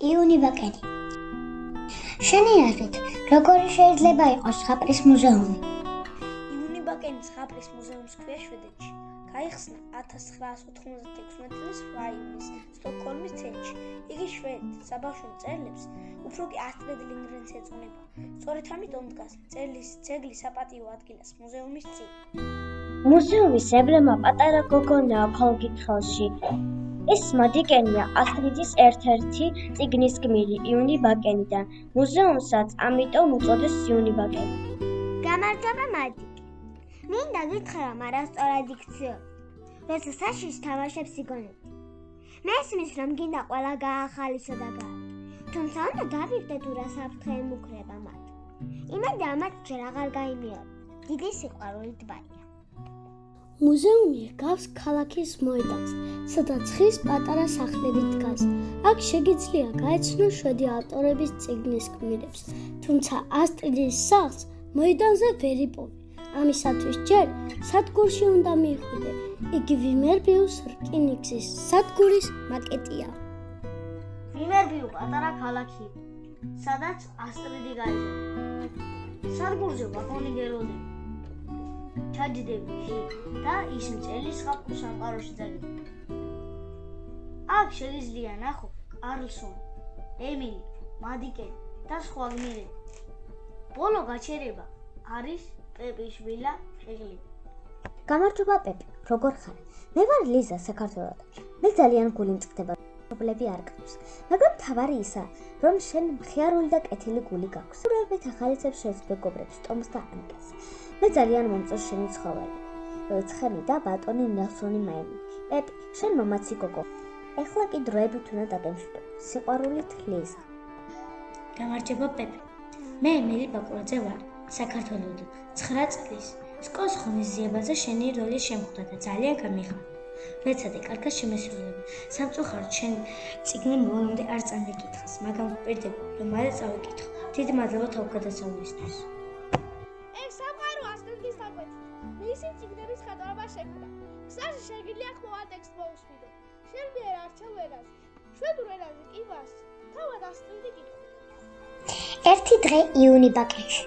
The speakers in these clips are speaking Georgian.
იუნიბაკენი. შენი აზრით, როგორი შეიძლება იყოს ზღაპრის მუზეუმი? იუნიბაკენის ზღაპრის მუზეუმს ქვია შვედეთში. გაიხსნა 1996 წლის 8 ივნისს სტოკჰოლმის ცენტრში. იგი შვედ საბავშვო მწერლებს, უფრო კი ასტრიდ ლინგრენს ეძღვნება. სწორედ ამიტომ დგას ძეგლის საპატიო ადგილას მუზეუმის წინ. მუზეუმის ემბლემა პატარა გოგონაა ქოლგითხოვში. ეს მადიკენია ასტრიდის ერთ-ერთი წიგნის გმირი იუნიბაკენიდან. მუზეუმსაც ამიტომ უწოდეს იუნიბაკენი. გამარჯობა მადიკე. მინდა გითხრა, მაგრამ სწორად იქციო. როცა საშიშ თამაშებს იგონებდი. მესმის რომ გინდა ყველა გაახალისო და გააკეთო. თუმცა უნდა დავიხდე თუ რა საფრთხე ემუქრება მათ. იმედი ამათ ჯერ აღარ გაიმეორებ. დიდი სიყვარული ტბაა. მუზეუმი გავს ქალაქის მოედანს, სადაც ხის პატარა სახლები დგას. აქ შეგიძლია გაეცნო შვედი ავტორების წიგნის გმირებს, თუმცა ასტრიდის სახლს მოედანზე ვერ იპოვე. ამისათვის ჯერ სადგურში უნდა მიხვიდე. იგი ვიმერბიუს რკინიგზის სადგურის მაკეტია. ვიმერბიუ პატარა ქალაქი, სადაც ასტრიდი გაიზარდა. სადგურზე ვაგონი გელოდები. ჩაჯდები და ის მწელი ზღაპრულ სამყაროში წავიდა. აქ შეგიძლია ნახო კარლსონი, ემილი, მადიკენი და სხვა გმირები. ბოლო გაჩერება არის პეპის ვილა შეგლი. გამარჯობა პეპი, როგორ ხარ? მე ვარ ლიზა საქართველოდან. მე ძალიან გული მწყდება, პრობლემები არ გაქვს. მაგრამ თავარი ისა, რომ შენ მხიარული და კეთილი გული გაქვს. უბრალოდ ახალიცებს შენს მეგობრებს, ტომს და ანკას. მე ძალიან მომწონს შენი ცხოველი. ცხენი და ბატონი ნელსონი მაიმი. პეპი, შენ მომაცი გოგო. ეხლა კი დროებით უნდა დაგემშვიდო. სიყვარულით ლიზა. გამარჯობა პეპი. მე ემილი ბაკურაძე ვარ, საქართველოდან. 9 წლის. სკოლის ღონისძიებაზე შენი როლი შემხვდა და ძალიან გამიხარდა. მეცადე კარგად შემესრულები. სამწუხაროდ შენ წიგნი ბოლომდე არ წამიკითხეს, მაგრამ ვპირდები, რომ მალე წავიკითხო. დიდი მადლობა თავგადასავლისთვის. მისი წიგნების ხატვა შექმნა. გზაში შეგიძლია ხმოვან ტექსტ მოусმინო. შენ მიერ არჩევ ენას. შვედურ ენაზე კი მას თავად ასტრიდი კითხვა. ერთი დღე იუნიბაკენში.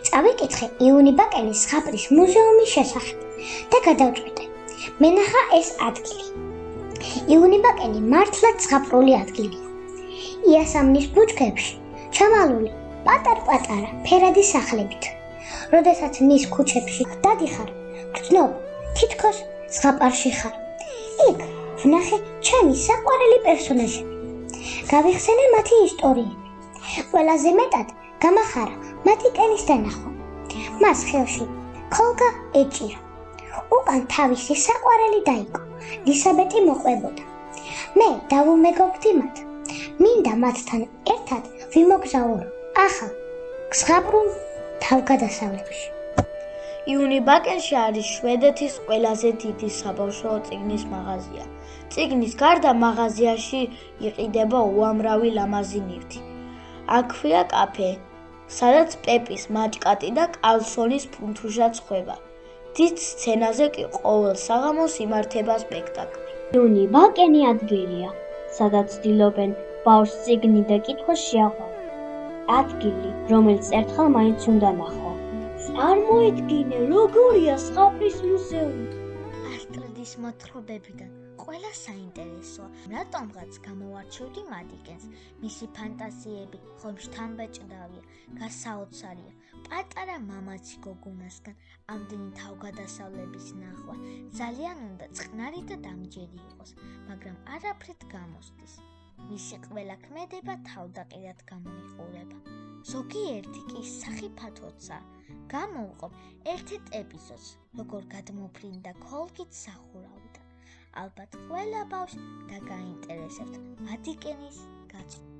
წავიკითხე იუნიბაკენის ზღაპრის მუზეუმის შესახებ და გადავწყვიტე. მენახა ეს ადგილი. იუნიბაკენი მართლაც ზღაპრული ადგილია. იასამნის ბუჩქებში ჩამალული პატარ-პატარა ფერადი სახლებით. როდესაც მის ქუჩებში დადიხარ, გრძნობ, თითქოს ზღაპარში ხარ. იქ ვნახე ჩემი საყვარელი პერსონაჟები. გავიხსენე მათი ისტორიები. ყველაზე მეტად გამახარა მადიკენის დანახვა. მას ხელში ქოლგა ეჭირა. უკან თავისი საყვარელი დაიკო, ლისაბეტი მოყვებოდა. მე დავუმეგობრდი მათ. მინდა მათთან ერთად ვიმოგზაურო ახალ ზღაპრულ თავგადასავლებში. იუნიბაკენში არის შვედეთის ყველაზე დიდი საბავშვო წიგნის მაღაზია. წიგნის გარდა მაღაზიაში იყიდება უამრავი ლამაზი ნივთი. აქვეა კაფე, სადაც პეპის მაჭკატი და კარლსონის ფუნთუშა ცხება. დიდ სცენაზე კი ყოველ საღამოს იმართება სპექტაკლი. იუნიბაკენი ადგილია, სადაც ცდილობენ ბავშვს წიგნი და კითხვა შეაყვანოს. ადგილი, რომელიც ერთხელ მაინც უნდა ნახო. წარმოედგინე, როგორია ზღაპრის მუზეუმი. ასტრიდის მოთხრობებიდან ყველა საინტერესოა. რატომღაც გამოვარჩევდი მადიკენს. მისი ფანტაზიები ხომ შთამბეჭდავია, გასაოცარია. პატარა მამაცი გოგონასგან ამდენი თავგადასავლების ნახვა ძალიან უნდა წყნარი და დამჯერი იყოს, მაგრამ არაფრით გამოსდის. მისი ყველა ქმედება თავდაყირად გამოიყურება. ზოგიერთი კი სახიფათოცა. გამოვყობ ერთ-ერთ ეპიზოდს, როგორ გადმოფრინდა ქოლგით სახურავიდან. ალბათ ყველა ბავშვს დაგაინტერესებთ მადიკენის გაწვლა.